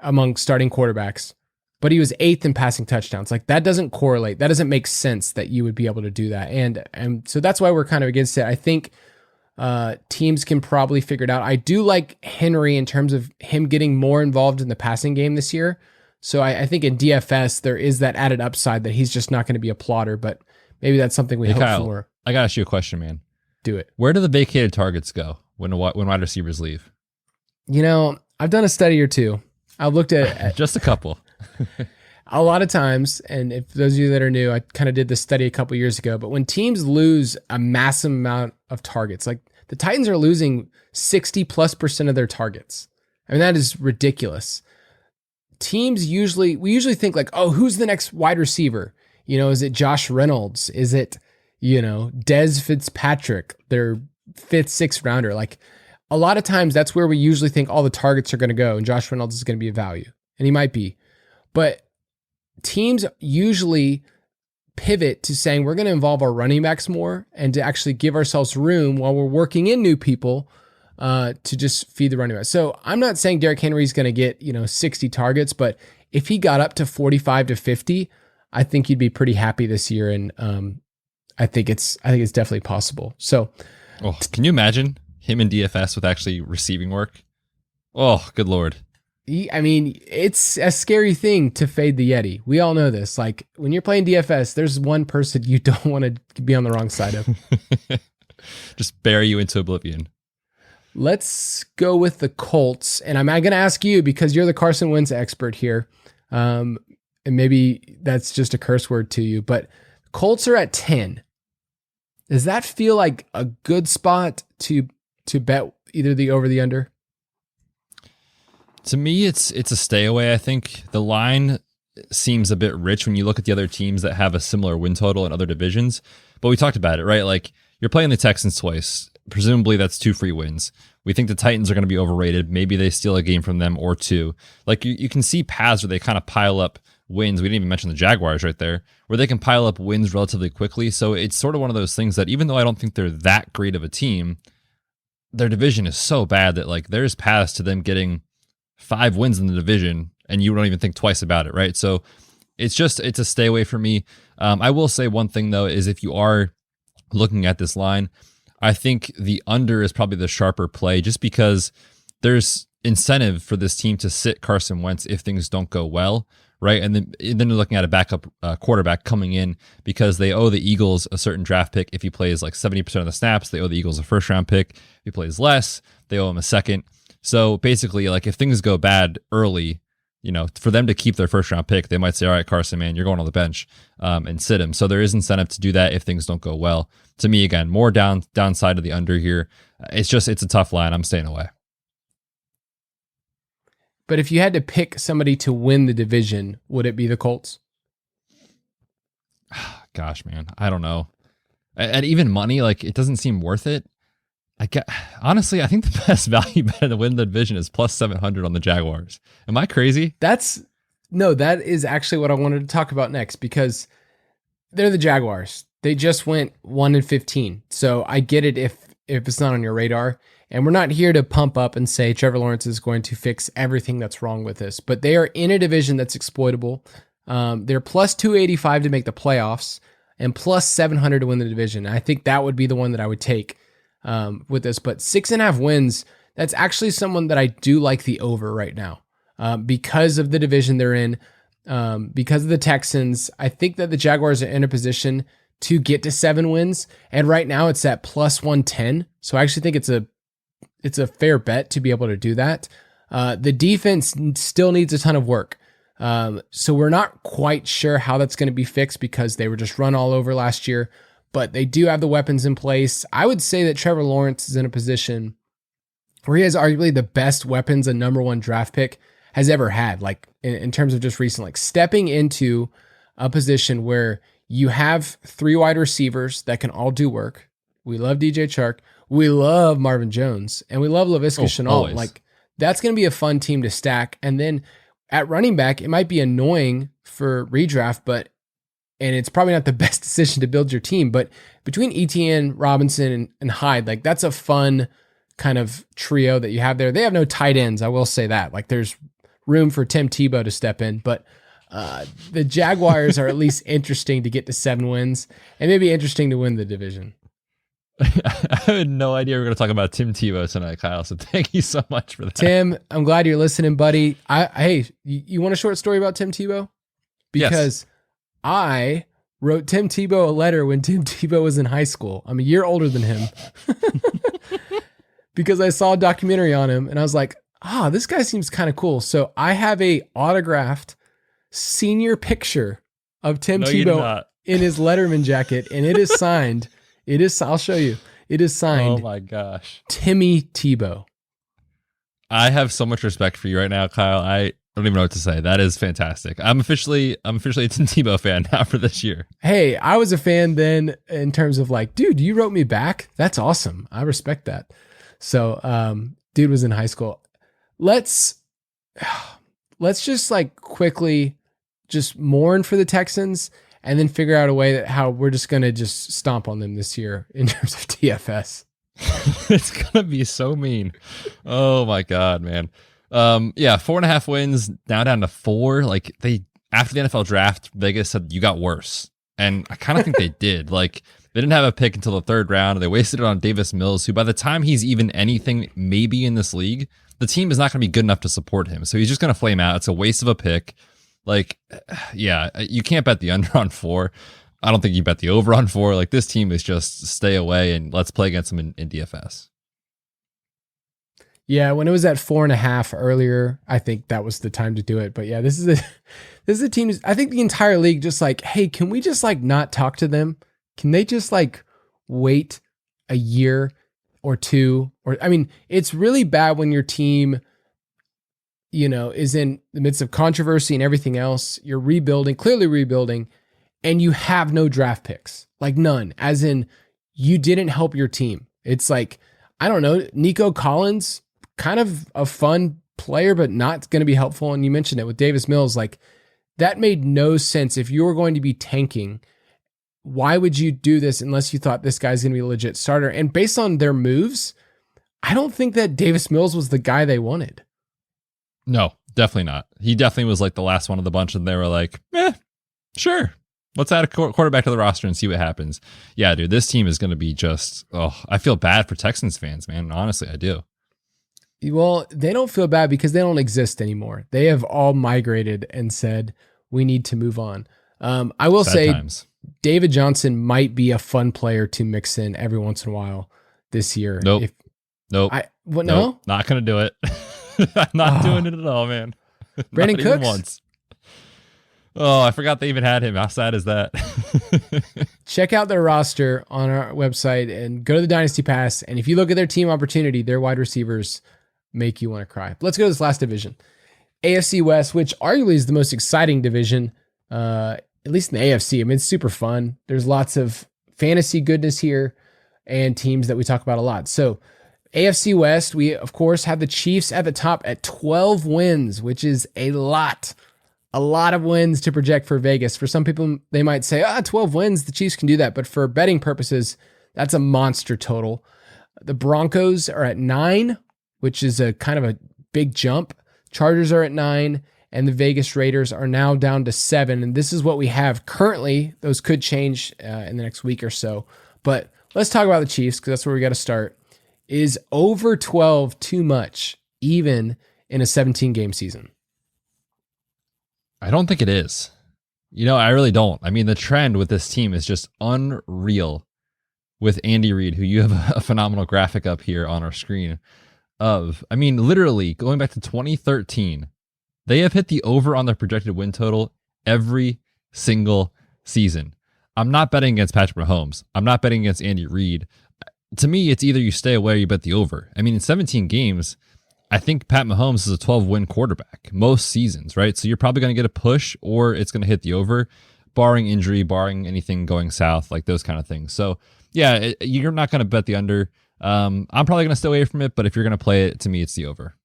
among starting quarterbacks, but he was 8th in passing touchdowns. Like that doesn't correlate. That doesn't make sense that you would be able to do that. And so that's why we're kind of against it. I think teams can probably figure it out. I do like Henry in terms of him getting more involved in the passing game this year. So I think in DFS, there is that added upside that he's just not going to be a plotter, but maybe that's something we hope Kyle, for. I got to ask you a question, man. Do it. Where do the vacated targets go when wide receivers leave? I've done a study or two. I've looked at just a couple. A lot of times, and if those of you that are new, I kind of did this study a couple years ago, but when teams lose a massive amount of targets, like the Titans are losing 60+% of their targets. I mean, that is ridiculous. We usually think like, oh, who's the next wide receiver? Is it Josh Reynolds? Is it, Dez Fitzpatrick, their 5th, 6th rounder? Like a lot of times that's where we usually think all the targets are going to go and Josh Reynolds is going to be a value. And he might be. But teams usually pivot to saying we're going to involve our running backs more and to actually give ourselves room while we're working in new people to just feed the running back. So I'm not saying Derrick Henry's going to get 60 targets, but if he got up to 45 to 50, I think you'd be pretty happy this year, and I think it's definitely possible. So, can you imagine him in DFS with actually receiving work? Oh, good Lord. I mean, it's a scary thing to fade the Yeti. We all know this. Like when you're playing DFS, there's one person you don't want to be on the wrong side of. Just bury you into oblivion. Let's go with the Colts. And I'm going to ask you because you're the Carson Wentz expert here. And maybe that's just a curse word to you, but Colts are at 10. Does that feel like a good spot to bet either the over or the under? To me, it's a stay away. I think the line seems a bit rich when you look at the other teams that have a similar win total in other divisions. But we talked about it, right? Like you're playing the Texans twice. Presumably that's 2 free wins. We think the Titans are going to be overrated. Maybe they steal a game from them or 2. Like you can see paths where they kind of pile up wins. We didn't even mention the Jaguars right there, where they can pile up wins relatively quickly. So it's sort of one of those things that even though I don't think they're that great of a team, their division is so bad that like there's paths to them getting 5 wins in the division and you don't even think twice about it, right? So it's a stay away for me. I will say one thing though, is if you are looking at this line, I think the under is probably the sharper play just because there's incentive for this team to sit Carson Wentz if things don't go well, right? And then you're looking at a backup quarterback coming in because they owe the Eagles a certain draft pick. If he plays like 70% of the snaps, they owe the Eagles a first round pick. If he plays less, they owe him a second. So basically, like if things go bad early, for them to keep their first round pick, they might say, all right, Carson, man, you're going on the bench and sit him. So there is incentive to do that if things don't go well. To me, again, more downside of the under here. It's a tough line. I'm staying away. But if you had to pick somebody to win the division, would it be the Colts? Gosh, man, I don't know. At even money, like it doesn't seem worth it. Honestly, I think the best value bet to win the division is plus 700 on the Jaguars. Am I crazy? That is actually what I wanted to talk about next because they're the Jaguars. They just went 1-15. So I get it if it's not on your radar. And we're not here to pump up and say Trevor Lawrence is going to fix everything that's wrong with this. But they are in a division that's exploitable. They're plus 285 to make the playoffs and plus 700 to win the division. And I think that would be the one that I would take with this. But 6.5 wins, that's actually someone that I do like the over right now because of the division they're in, because of the Texans. I think that the Jaguars are in a position to get to 7 wins. And right now it's at plus 110. So I actually think it's a fair bet to be able to do that. The defense still needs a ton of work. So we're not quite sure how that's going to be fixed because they were just run all over last year, but they do have the weapons in place. I would say that Trevor Lawrence is in a position where he has arguably the best weapons a number 1 draft pick has ever had, like in terms of just recent, like stepping into a position where you have 3 wide receivers that can all do work. We love DJ Chark. We love Marvin Jones and we love Laviska Shenault. Always. Like that's going to be a fun team to stack. And then at running back, it might be annoying for redraft, and it's probably not the best decision to build your team, but between Etienne, Robinson, and Hyde, like that's a fun kind of trio that you have there. They have no tight ends. I will say that. Like there's room for Tim Tebow to step in, but the Jaguars are at least interesting to get to 7 wins and maybe interesting to win the division. I had no idea we were going to talk about Tim Tebow tonight, Kyle. So thank you so much for that. Tim, I'm glad you're listening, buddy. Hey, you want a short story about Tim Tebow? Because yes. I wrote Tim Tebow a letter when Tim Tebow was in high school. I'm a year older than him. Because I saw a documentary on him and I was like, this guy seems kind of cool. So I have a autographed senior picture of Tim Tebow in his Letterman jacket, and it is signed. I'll show you. It is signed. Oh my gosh. Timmy Tebow. I have so much respect for you right now, Kyle. I don't even know what to say. That is fantastic. I'm officially a Tim Tebow fan now for this year. Hey, I was a fan then in terms of like, dude, you wrote me back. That's awesome. I respect that. So, dude was in high school. Let's just like quickly just mourn for the Texans and then figure out a way that how we're just going to just stomp on them this year in terms of DFS. It's going to be so mean. Oh my God, man. 4.5 wins now down to 4. Like after the NFL draft, Vegas said you got worse. And I kind of think they did. Like they didn't have a pick until the 3rd round. They wasted it on Davis Mills, who by the time he's even anything maybe in this league, the team is not going to be good enough to support him. So he's just going to flame out. It's a waste of a pick. Like, yeah, you can't bet the under on 4. I don't think you bet the over on 4. Like this team is just stay away and let's play against them in DFS. Yeah, when it was at 4.5 earlier, I think that was the time to do it. But yeah, this is a team. I think the entire league just like, hey, can we just like not talk to them? Can they just like wait a year or two? Or I mean, it's really bad when your team, is in the midst of controversy and everything else. You're rebuilding, clearly rebuilding, and you have no draft picks, like none. As in, you didn't help your team. It's like, I don't know, Nico Collins. Kind of a fun player, but not going to be helpful. And you mentioned it with Davis Mills, like that made no sense. If you were going to be tanking, why would you do this unless you thought this guy's going to be a legit starter? And based on their moves, I don't think that Davis Mills was the guy they wanted. No, definitely not. He definitely was like the last one of the bunch, and they were like, sure. Let's add a quarterback to the roster and see what happens. Yeah, dude, this team is going to be just, I feel bad for Texans fans, man. Honestly, I do. Well, they don't feel bad because they don't exist anymore. They have all migrated and said, we need to move on. I will say David Johnson might be a fun player to mix in every once in a while this year. Nope. No? Not going to do it. I'm not doing it at all, man. Brandon Cooks? Once. Oh, I forgot they even had him. How sad is that? Check out their roster on our website and go to the Dynasty Pass. And if you look at their team opportunity, their wide receivers make you want to cry. But let's go to this last division. AFC West, which arguably is the most exciting division, at least in the AFC. I mean, it's super fun. There's lots of fantasy goodness here and teams that we talk about a lot. So AFC West, we, of course, have the Chiefs at the top at 12 wins, which is a lot of wins to project for Vegas. For some people, they might say, 12 wins, the Chiefs can do that. But for betting purposes, that's a monster total. The Broncos are at 9, which is a kind of a big jump. Chargers are at 9, and the Vegas Raiders are now down to 7. And this is what we have currently. Those could change in the next week or so. But let's talk about the Chiefs, because that's where we got to start. Is over 12 too much, even in a 17-game season? I don't think it is. I really don't. I mean, the trend with this team is just unreal with Andy Reid, who you have a phenomenal graphic up here on our screen of. I mean, literally going back to 2013, they have hit the over on their projected win total every single season. I'm not betting against Patrick Mahomes. I'm not betting against Andy Reid. To me, it's either you stay away or you bet the over. I mean, in 17 games, I think Pat Mahomes is a 12-win quarterback most seasons, right? So you're probably going to get a push or it's going to hit the over, barring injury, barring anything going south, like those kind of things. So yeah, you're not going to bet the under. I'm probably going to stay away from it, but if you're going to play it, to me, it's the over.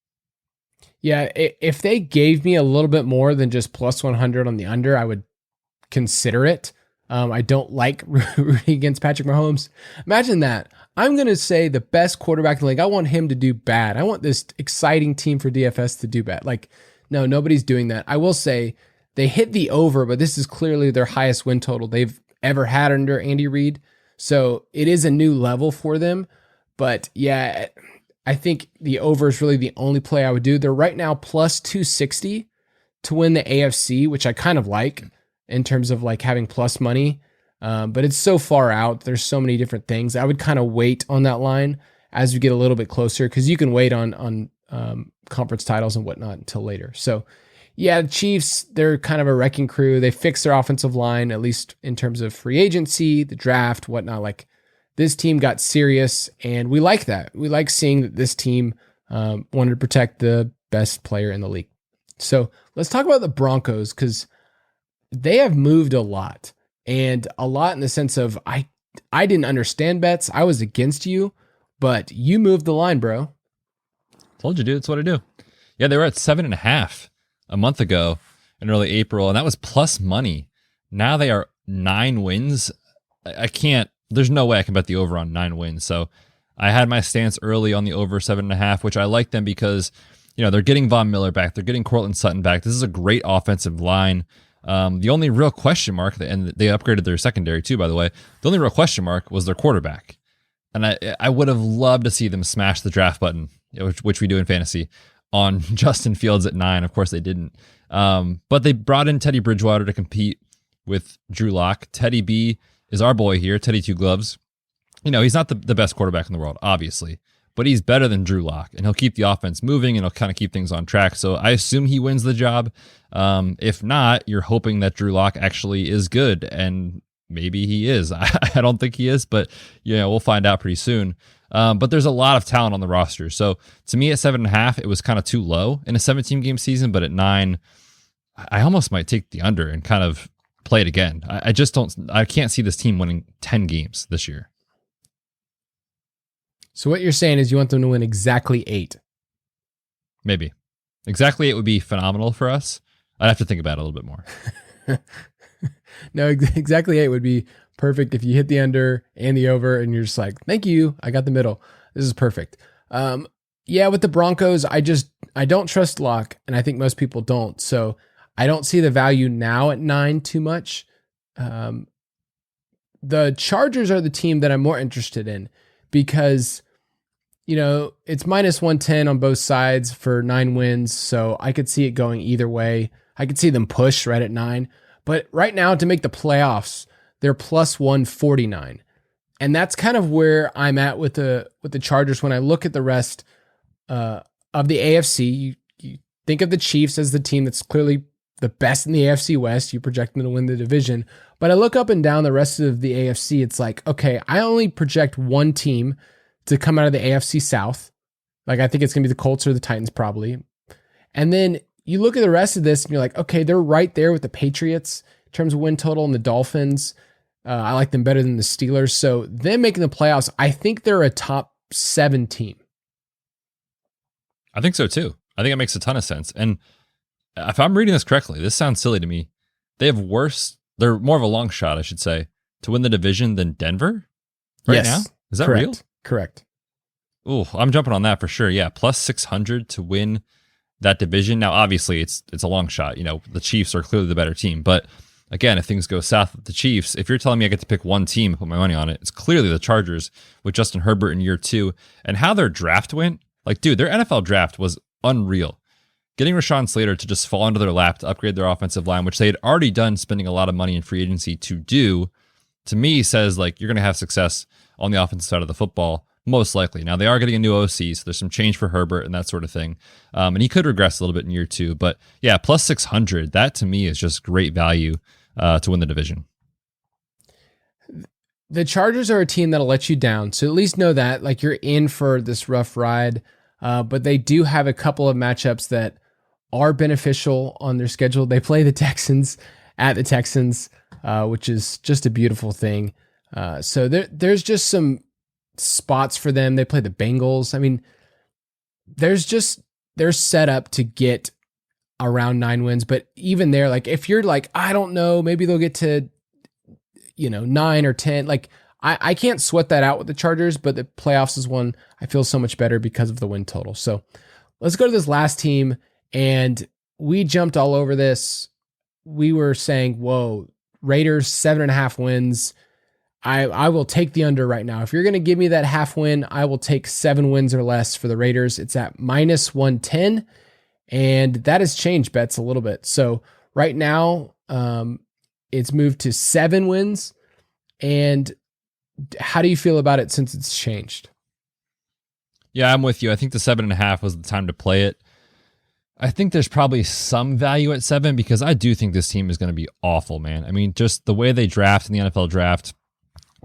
Yeah, if they gave me a little bit more than just plus 100 on the under, I would consider it. I don't like rooting against Patrick Mahomes. Imagine that. I'm going to say the best quarterback in the league, I want him to do bad. I want this exciting team for DFS to do bad. Like, no, nobody's doing that. I will say they hit the over, but this is clearly their highest win total they've ever had under Andy Reid. So it is a new level for them. But yeah, I think the over is really the only play I would do. They're right now plus 260 to win the AFC, which I kind of like in terms of like having plus money. But it's so far out. There's so many different things. I would kind of wait on that line as we get a little bit closer, because you can wait on conference titles and whatnot until later. So yeah, the Chiefs, they're kind of a wrecking crew. They fixed their offensive line, at least in terms of free agency, the draft, whatnot. Like, this team got serious, and we like that. We like seeing that this team wanted to protect the best player in the league. So let's talk about the Broncos, because they have moved a lot, and a lot in the sense of I didn't understand bets. I was against you, but you moved the line, bro. Told you, dude. That's what I do. Yeah, they were at 7.5 a month ago in early April, and that was plus money. Now they are 9 wins. I can't, there's no way I can bet the over on 9 wins. So I had my stance early on the over 7.5, which I like them because, you know, they're getting Von Miller back. They're getting Courtland Sutton back. This is a great offensive line. The only real question mark, and they upgraded their secondary too, by the way, the only real question mark was their quarterback. And I would have loved to see them smash the draft button, which we do in fantasy, on Justin Fields at 9. Of course they didn't. But they brought in Teddy Bridgewater to compete with Drew Lock. Teddy B is our boy here, Teddy Two Gloves. You know, he's not the best quarterback in the world, obviously, but he's better than Drew Lock, and he'll keep the offense moving, and he'll kind of keep things on track. So I assume he wins the job. If not, you're hoping that Drew Lock actually is good, and maybe he is. I don't think he is, but yeah, we'll find out pretty soon. But there's a lot of talent on the roster. So to me, at 7.5, it was kind of too low in a 17-game season. But at 9, I almost might take the under and kind of play it again. I can't see this team winning 10 games this year. So what you're saying is you want them to win exactly 8. Maybe. Exactly 8 would be phenomenal for us. I'd have to think about it a little bit more. No, exactly 8 would be perfect if you hit the under and the over and you're just like, thank you, I got the middle. This is perfect. Yeah, with the Broncos, I don't trust Locke, and I think most people don't. So I don't see the value now at 9 too much. The Chargers are the team that I'm more interested in because, you know, it's minus 110 on both sides for 9 wins. So I could see it going either way. I could see them push right at 9. But right now, to make the playoffs, they're plus 149. And that's kind of where I'm at with the Chargers. When I look at the rest of the AFC, you think of the Chiefs as the team that's clearly the best in the AFC West. You project them to win the division. But I look up and down the rest of the AFC. It's like, okay, I only project one team to come out of the AFC South. Like, I think it's going to be the Colts or the Titans probably. And then you look at the rest of this and you're like, okay, they're right there with the Patriots in terms of win total, and the Dolphins. I like them better than the Steelers. So them making the playoffs, I think they're a top 7 team. I think so too. I think it makes a ton of sense. And if I'm reading this correctly, this sounds silly to me. They're more of a long shot, I should say, to win the division than Denver right now. Is that correct. real? Correct. Oh, I'm jumping on that for sure. Yeah, plus 600 to win that division. Now, obviously, it's a long shot. You know, the Chiefs are clearly the better team, but again, if things go south with the Chiefs, if you're telling me I get to pick one team and put my money on it, it's clearly the Chargers with Justin Herbert in year 2. And how their draft went, like, dude, their NFL draft was unreal. Getting Rashawn Slater to just fall into their lap to upgrade their offensive line, which they had already done spending a lot of money in free agency to do, to me says, like, you're going to have success on the offensive side of the football, most likely. Now, they are getting a new OC, so there's some change for Herbert and that sort of thing. And he could regress a little bit in year 2. But yeah, plus 600, that to me is just great value to win the division. The Chargers are a team that'll let you down. So at least know that, like, you're in for this rough ride. But they do have a couple of matchups that are beneficial on their schedule. They play the Texans at the Texans, which is just a beautiful thing. So there's just some spots for them. They play the Bengals. I mean, they're set up to get around 9 wins, but even there, like, if you're like, I don't know, maybe they'll get to, 9 or 10. Like, I can't sweat that out with the Chargers, but the playoffs is one I feel so much better because of the win total. So let's go to this last team. And we jumped all over this. We were saying, whoa, Raiders 7.5 wins. I will take the under right now. If you're going to give me that half win, I will take 7 wins or less for the Raiders. It's at minus 110. And that has changed bets a little bit. So right now, it's moved to 7 wins. And how do you feel about it since it's changed? Yeah, I'm with you. I think the 7.5 was the time to play it. I think there's probably some value at 7 because I do think this team is going to be awful, man. I mean, just the way they draft in the NFL draft,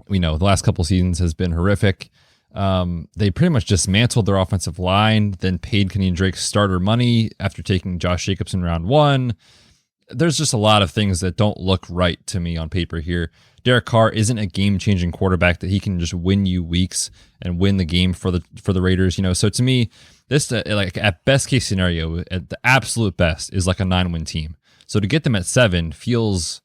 we know the last couple seasons has been horrific. They pretty much dismantled their offensive line, then paid Kenyon Drake starter money after taking Josh Jacobs in round 1. There's just a lot of things that don't look right to me on paper here. Derek Carr isn't a game-changing quarterback that he can just win you weeks and win the game for the Raiders. So to me, this like at best case scenario, at the absolute best, is like a 9-win team. So to get them at 7 feels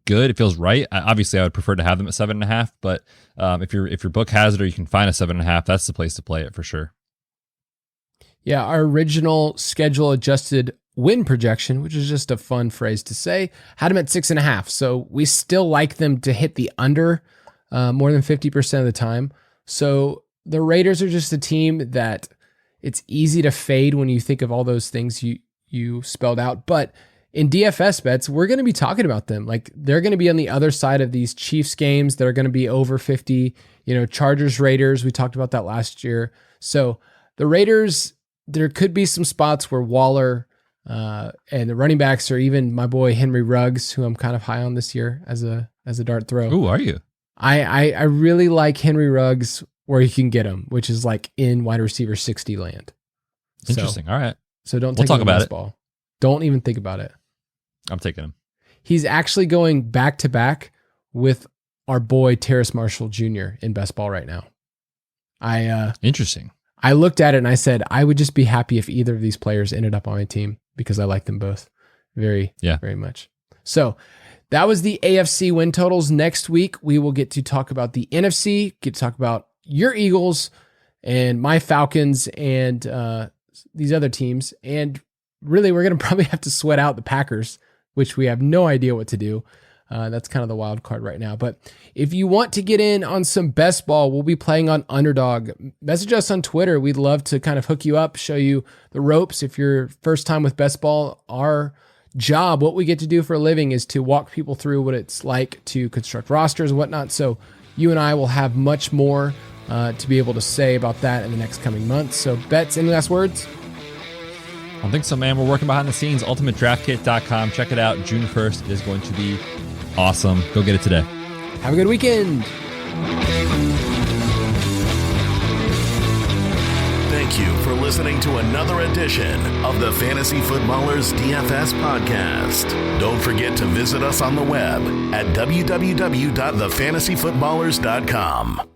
good. It feels right. Obviously, I would prefer to have them at 7.5. But if your book has it or you can find a 7.5, that's the place to play it for sure. Yeah, our original schedule adjusted win projection, which is just a fun phrase to say, had them at 6.5. So we still like them to hit the under more than 50% of the time. So the Raiders are just a team that it's easy to fade when you think of all those things you spelled out. But in DFS bets, we're going to be talking about them. Like they're going to be on the other side of these Chiefs games that are going to be over 50, Chargers, Raiders. We talked about that last year. So the Raiders, there could be some spots where Waller and the running backs, or even my boy Henry Ruggs, who I'm kind of high on this year as a dart throw. Ooh, are you? I really like Henry Ruggs where you can get him, which is like in wide receiver 60 land. Interesting. All right. So don't We'll take talk about it. Ball. Don't even think about it. I'm taking him. He's actually going back to back with our boy Terrace Marshall Jr. in best ball right now. Interesting. I looked at it and I said, I would just be happy if either of these players ended up on my team because I like them both very much. So that was the AFC win totals. Next week, we will get to talk about the NFC, get to talk about your Eagles and my Falcons and these other teams. And really, we're going to probably have to sweat out the Packers, which we have no idea what to do. That's kind of the wild card right now. But if you want to get in on some best ball, we'll be playing on Underdog. Message us on Twitter. We'd love to kind of hook you up, show you the ropes. If you're first time with best ball, our job, what we get to do for a living is to walk people through what it's like to construct rosters and whatnot. So you and I will have much more to be able to say about that in the next coming months. So Betz, any last words? I don't think so, man. We're working behind the scenes. UltimateDraftKit.com. Check it out. June 1st is going to be awesome. Go get it today. Have a good weekend. Thank you for listening to another edition of the Fantasy Footballers DFS Podcast. Don't forget to visit us on the web at www.thefantasyfootballers.com.